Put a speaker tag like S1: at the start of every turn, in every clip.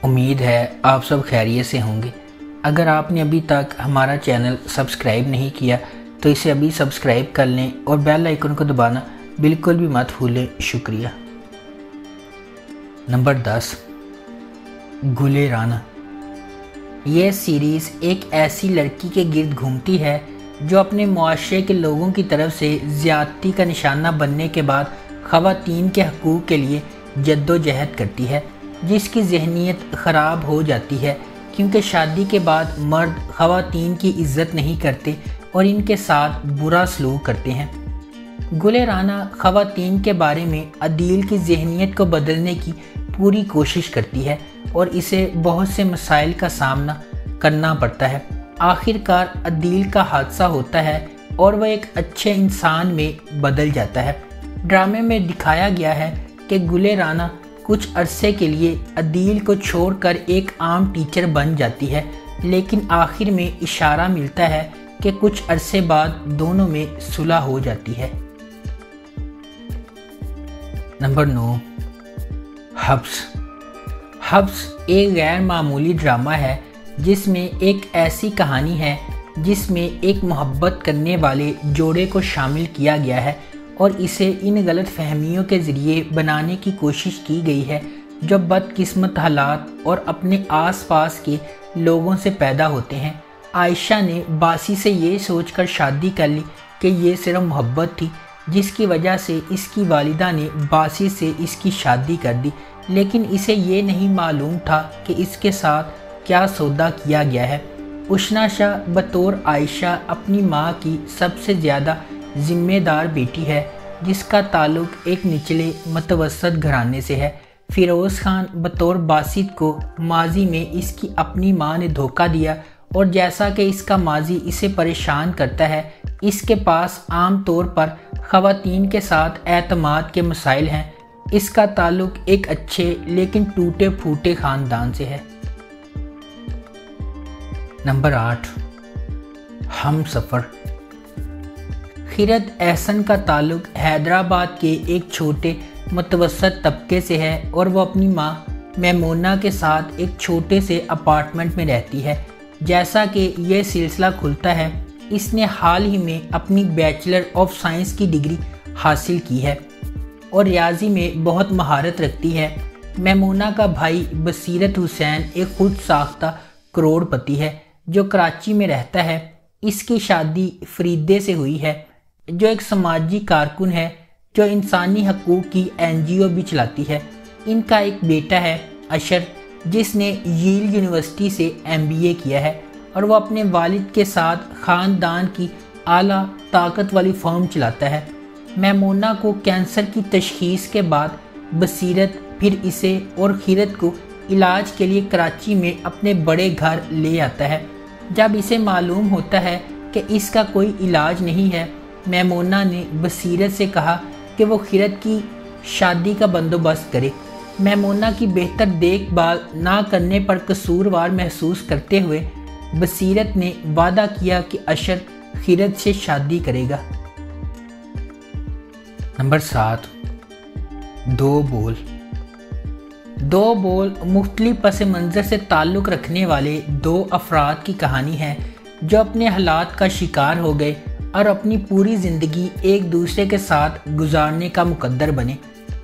S1: امید ہے آپ سب خیریت سے ہوں گے۔ اگر آپ نے ابھی تک ہمارا چینل سبسکرائب نہیں کیا تو اسے ابھی سبسکرائب کر لیں اور بیل آئیکن کو دبانا بالکل بھی مت بھولیں۔ شکریہ۔ نمبر 10، گلے رانا۔ یہ سیریز ایک ایسی لڑکی کے گرد گھومتی ہے جو اپنے معاشرے کے لوگوں کی طرف سے زیادتی کا نشانہ بننے کے بعد خواتین کے حقوق کے لیے جدوجہد کرتی ہے، جس کی ذہنیت خراب ہو جاتی ہے کیونکہ شادی کے بعد مرد خواتین کی عزت نہیں کرتے اور ان کے ساتھ برا سلوک کرتے ہیں۔ گلے رانا خواتین کے بارے میں عدیل کی ذہنیت کو بدلنے کی پوری کوشش کرتی ہے اور اسے بہت سے مسائل کا سامنا کرنا پڑتا ہے۔ آخر کار عدیل کا حادثہ ہوتا ہے اور وہ ایک اچھے انسان میں بدل جاتا ہے۔ ڈرامے میں دکھایا گیا ہے کہ گلے رانا کچھ عرصے کے لیے عدیل کو چھوڑ کر ایک عام ٹیچر بن جاتی ہے، لیکن آخر میں اشارہ ملتا ہے کہ کچھ عرصے بعد دونوں میں صلح ہو جاتی ہے۔ نمبر 9، حبس۔ حبس ایک غیر معمولی ڈرامہ ہے جس میں ایک ایسی کہانی ہے جس میں ایک محبت کرنے والے جوڑے کو شامل کیا گیا ہے اور اسے ان غلط فہمیوں کے ذریعے بنانے کی کوشش کی گئی ہے جو بدقسمت حالات اور اپنے آس پاس کے لوگوں سے پیدا ہوتے ہیں۔ عائشہ نے باسی سے یہ سوچ کر شادی کر لی کہ یہ صرف محبت تھی، جس کی وجہ سے اس کی والدہ نے باسی سے اس کی شادی کر دی، لیکن اسے یہ نہیں معلوم تھا کہ اس کے ساتھ کیا سودا کیا گیا ہے۔ اشنا شاہ بطور عائشہ اپنی ماں کی سب سے زیادہ ذمہ دار بیٹی ہے جس کا تعلق ایک نچلے متوسط گھرانے سے ہے۔ فیروز خان بطور باسط کو ماضی میں اس کی اپنی ماں نے دھوکہ دیا اور جیسا کہ اس کا ماضی اسے پریشان کرتا ہے، اس کے پاس عام طور پر خواتین کے ساتھ اعتماد کے مسائل ہیں۔ اس کا تعلق ایک اچھے لیکن ٹوٹے پھوٹے خاندان سے ہے۔ نمبر 8، ہم سفر۔ خیرت احسن کا تعلق حیدرآباد کے ایک چھوٹے متوسط طبقے سے ہے اور وہ اپنی ماں میمونہ کے ساتھ ایک چھوٹے سے اپارٹمنٹ میں رہتی ہے۔ جیسا کہ یہ سلسلہ کھلتا ہے، اس نے حال ہی میں اپنی بیچلر آف سائنس کی ڈگری حاصل کی ہے اور ریاضی میں بہت مہارت رکھتی ہے۔ میمونہ کا بھائی بصیرت حسین ایک خود ساختہ کروڑ پتی ہے جو کراچی میں رہتا ہے۔ اس کی شادی فریدے سے ہوئی ہے جو ایک سماجی کارکن ہے جو انسانی حقوق کی NGO بھی چلاتی ہے۔ ان کا ایک بیٹا ہے اشر جس نے ییل یونیورسٹی سے MBA کیا ہے اور وہ اپنے والد کے ساتھ خاندان کی اعلیٰ طاقت والی فرم چلاتا ہے۔ میمونہ کو کینسر کی تشخیص کے بعد بصیرت پھر اسے اور خیرت کو علاج کے لیے کراچی میں اپنے بڑے گھر لے آتا ہے۔ جب اسے معلوم ہوتا ہے کہ اس کا کوئی علاج نہیں ہے، میمونہ نے بصیرت سے کہا کہ وہ خیرت کی شادی کا بندوبست کرے۔ میمونہ کی بہتر دیکھ بھال نہ کرنے پر قصوروار محسوس کرتے ہوئے بصیرت نے وعدہ کیا کہ اشر خیرت سے شادی کرے گا۔ نمبر 7، دو بول۔ دو بول مختلف پس منظر سے تعلق رکھنے والے دو افراد کی کہانی ہے جو اپنے حالات کا شکار ہو گئے اور اپنی پوری زندگی ایک دوسرے کے ساتھ گزارنے کا مقدر بنے۔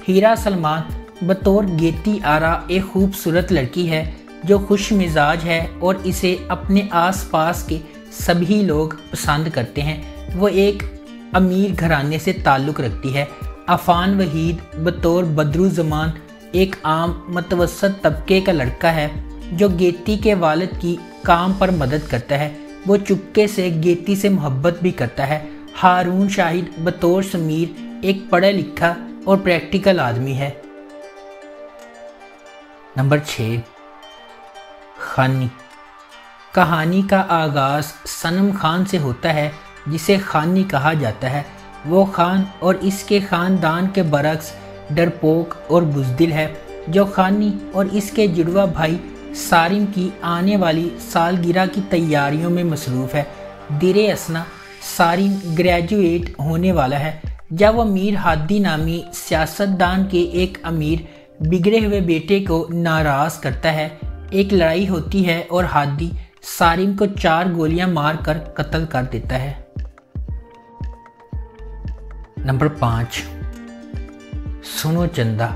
S1: ہیرا سلمان بطور گیتی آرا ایک خوبصورت لڑکی ہے جو خوش مزاج ہے اور اسے اپنے آس پاس کے سبھی لوگ پسند کرتے ہیں۔ وہ ایک امیر گھرانے سے تعلق رکھتی ہے۔ عفان وحید بطور بدروزمان ایک عام متوسط طبقے کا لڑکا ہے جو گیتی کے والد کی کام پر مدد کرتا ہے۔ وہ چپکے سے گیتی سے محبت بھی کرتا ہے۔ ہارون شاہد بطور سمیر ایک پڑھا لکھا اور پریکٹیکل آدمی ہے۔ نمبر 6، خانی۔ کہانی کا آغاز صنم خان سے ہوتا ہے جسے خانی کہا جاتا ہے۔ وہ خان اور اس کے خاندان کے برعکس ڈرپوک اور بزدل ہے جو خانی اور اس کے جڑواں بھائی سارم کی آنے والی سالگرہ کی تیاریوں میں مصروف ہے۔ دیر اثنا سارم گریجویٹ ہونے والا ہے جب وہ میر ہادی نامی سیاستدان کے ایک امیر بگڑے ہوئے بیٹے کو ناراض کرتا ہے ایک لڑائی ہوتی ہے اور ہادی سارم کو 4 گولیاں مار کر قتل کر دیتا ہے۔ نمبر 5، سنو چندہ۔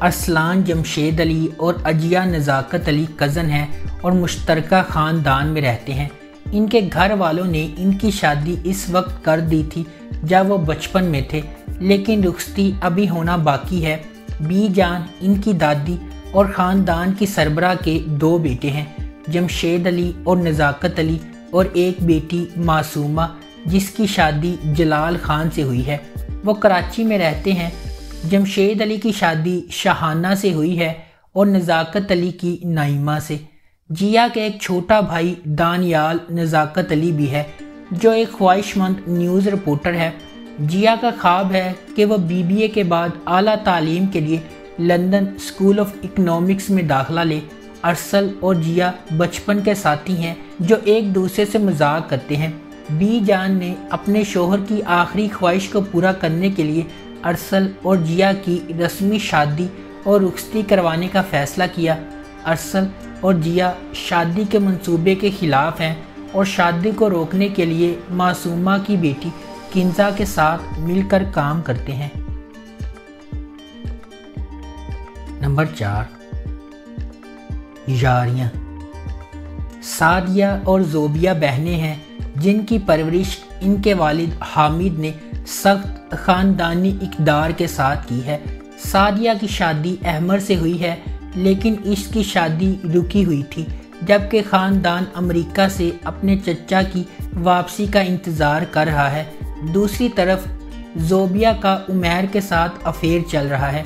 S1: ارسلان جمشید علی اور عجیہ نزاکت علی کزن ہیں اور مشترکہ خاندان میں رہتے ہیں۔ ان کے گھر والوں نے ان کی شادی اس وقت کر دی تھی جب وہ بچپن میں تھے، لیکن رخصتی ابھی ہونا باقی ہے۔ بی جان ان کی دادی اور خاندان کی سربراہ کے 2 بیٹے ہیں، جمشید علی اور نزاکت علی، اور ایک بیٹی معصومہ جس کی شادی جلال خان سے ہوئی ہے۔ وہ کراچی میں رہتے ہیں۔ جمشید علی کی شادی شاہانہ سے ہوئی ہے اور نزاکت علی کی نائمہ سے۔ جیا کا ایک چھوٹا بھائی دانیال نزاکت علی بھی ہے جو ایک خواہش مند نیوز رپورٹر ہے۔ جیا کا خواب ہے کہ وہ BBA کے بعد اعلیٰ تعلیم کے لیے لندن اسکول آف اکنامکس میں داخلہ لے۔ ارسل اور جیا بچپن کے ساتھی ہیں جو ایک دوسرے سے مذاق کرتے ہیں۔ بی جان نے اپنے شوہر کی آخری خواہش کو پورا کرنے کے لیے ارسل اور جیا کی رسمی شادی اور رخصتی کروانے کا فیصلہ کیا۔ ارسل اور جیا شادی کے منصوبے کے خلاف ہیں اور شادی کو روکنے کے لیے معصومہ کی بیٹی کنزا کے ساتھ مل کر کام کرتے ہیں۔ نمبر 4، یاریاں۔ سعدیہ اور زوبیہ بہنیں ہیں جن کی پرورش ان کے والد حامد نے سخت خاندانی اقدار کے ساتھ کی ہے۔ سعدیہ کی شادی احمر سے ہوئی ہے، لیکن اس کی شادی رکی ہوئی تھی جبکہ خاندان امریکہ سے اپنے چچا کی واپسی کا انتظار کر رہا ہے۔ دوسری طرف زوبیہ کا عمیر کے ساتھ افیئر چل رہا ہے۔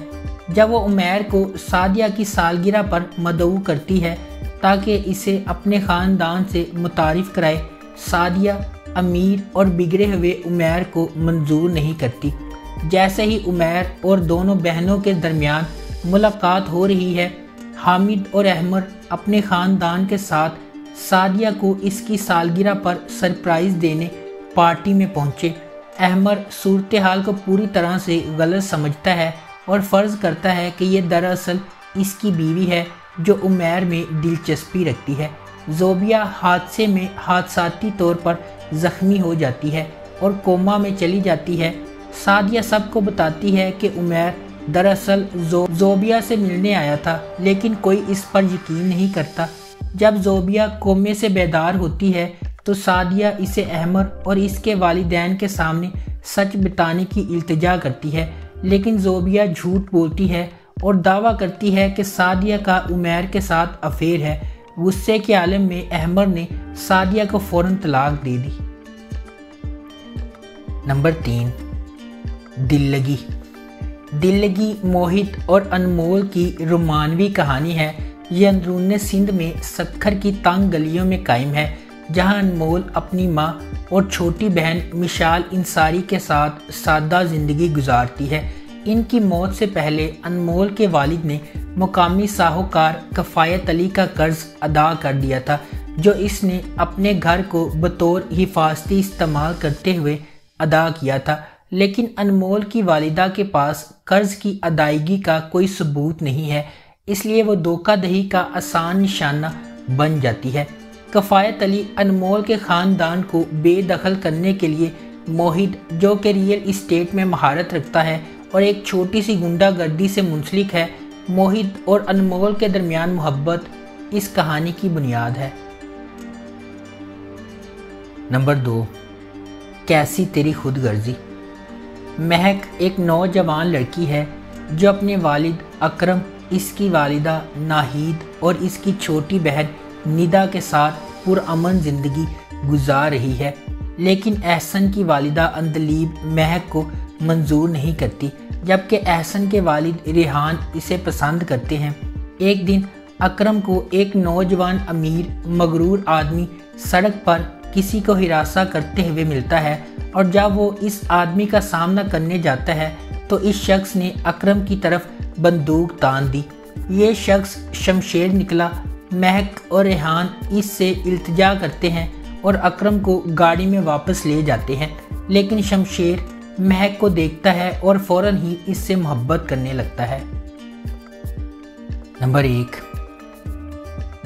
S1: جب وہ عمیر کو سعدیہ کی سالگرہ پر مدعو کرتی ہے تاکہ اسے اپنے خاندان سے متعارف کرائے، سعدیہ امیر اور بگڑے ہوئے عمیر کو منظور نہیں کرتی۔ جیسے ہی عمیر اور دونوں بہنوں کے درمیان ملاقات ہو رہی ہے، حامد اور احمر اپنے خاندان کے ساتھ سعدیہ کو اس کی سالگرہ پر سرپرائز دینے پارٹی میں پہنچے۔ احمر صورتحال کو پوری طرح سے غلط سمجھتا ہے اور فرض کرتا ہے کہ یہ دراصل اس کی بیوی ہے جو عمیر میں دلچسپی رکھتی ہے۔ زوبیہ حادثے میں حادثاتی طور پر زخمی ہو جاتی ہے اور کوما میں چلی جاتی ہے۔ سعدیہ سب کو بتاتی ہے کہ عمیر دراصل زوبیہ سے ملنے آیا تھا، لیکن کوئی اس پر یقین نہیں کرتا۔ جب زوبیہ کومے سے بیدار ہوتی ہے تو سعدیہ اسے احمر اور اس کے والدین کے سامنے سچ بتانے کی التجا کرتی ہے، لیکن زوبیہ جھوٹ بولتی ہے اور دعویٰ کرتی ہے کہ سعدیہ کا عمیر کے ساتھ افیئر ہے۔ غصے کے عالم میں احمر نے سعدیہ کو فوراً طلاق دے دی۔ نمبر 3، دل لگی۔ دل لگی موہت اور انمول کی رومانوی کہانی ہے۔ یہ اندرون سندھ میں سکھر کی تنگ گلیوں میں قائم ہے، جہاں انمول اپنی ماں اور چھوٹی بہن مشال انصاری کے ساتھ سادہ زندگی گزارتی ہے۔ ان کی موت سے پہلے انمول کے والد نے مقامی ساہوکار کفایت علی کا قرض ادا کر دیا تھا، جو اس نے اپنے گھر کو بطور حفاظتی استعمال کرتے ہوئے ادا کیا تھا، لیکن انمول کی والدہ کے پاس قرض کی ادائیگی کا کوئی ثبوت نہیں ہے، اس لیے وہ دھوکہ دہی کا آسان نشانہ بن جاتی ہے۔ کفایت علی انمول کے خاندان کو بے دخل کرنے کے لیے موہد، جو کہ ریئل اسٹیٹ میں مہارت رکھتا ہے اور ایک چھوٹی سی غنڈہ گردی سے منسلک ہے، موہد اور انمول کے درمیان محبت اس کہانی کی بنیاد ہے۔ نمبر 2، کیسی تیری خود غرضی۔ مہک ایک نوجوان لڑکی ہے جو اپنے والد اکرم، اس کی والدہ ناہید اور اس کی چھوٹی بہن ندا کے ساتھ پرامن زندگی گزار رہی ہے، لیکن احسن کی والدہ اندلیب مہک کو منظور نہیں کرتی، جبکہ احسن کے والد ریحان اسے پسند کرتے ہیں۔ ایک دن اکرم کو ایک نوجوان امیر مغرور آدمی سڑک پر کسی کو ہراساں کرتے ہوئے ملتا ہے، اور جب وہ اس آدمی کا سامنا کرنے جاتا ہے تو اس شخص نے اکرم کی طرف بندوق تان دی۔ یہ شخص شمشیر نکلا۔ مہک اور ریحان اس سے التجا کرتے ہیں اور اکرم کو گاڑی میں واپس لے جاتے ہیں، لیکن شمشیر مہک کو دیکھتا ہے اور فوراً ہی اس سے محبت کرنے لگتا ہے۔ نمبر 1،